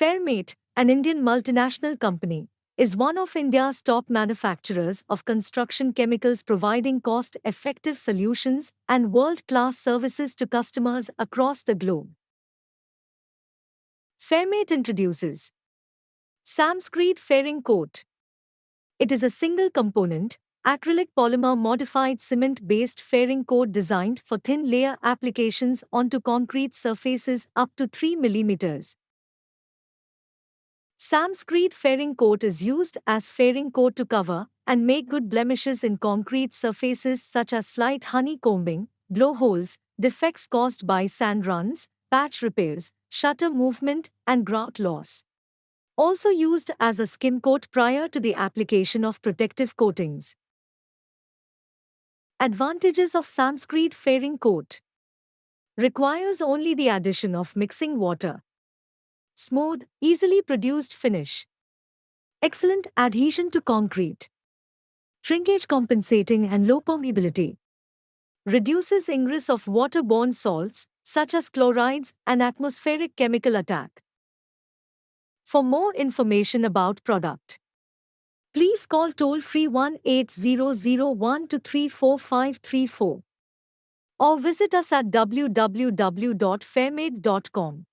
Fairmate, an Indian multinational company, is one of India's top manufacturers of construction chemicals, providing cost-effective solutions and world-class services to customers across the globe. Fairmate introduces CEMSCREED FAIRING COAT. It is a single-component, acrylic polymer modified cement-based fairing coat designed for thin layer applications onto concrete surfaces up to 3 mm. CEMSCREED fairing coat is used as fairing coat to cover and make good blemishes in concrete surfaces such as slight honeycombing, blowholes, defects caused by sand runs, patch repairs, shutter movement, and grout loss. Also used as a skim coat prior to the application of protective coatings. Advantages of CEMSCREED fairing coat. Requires only the addition of mixing water. Smooth, easily produced finish. Excellent adhesion to concrete. Shrinkage compensating and low permeability. Reduces ingress of waterborne salts, such as chlorides and atmospheric chemical attack. For more information about product, please call toll-free 1-8001-234534 or visit us at www.fairmate.com.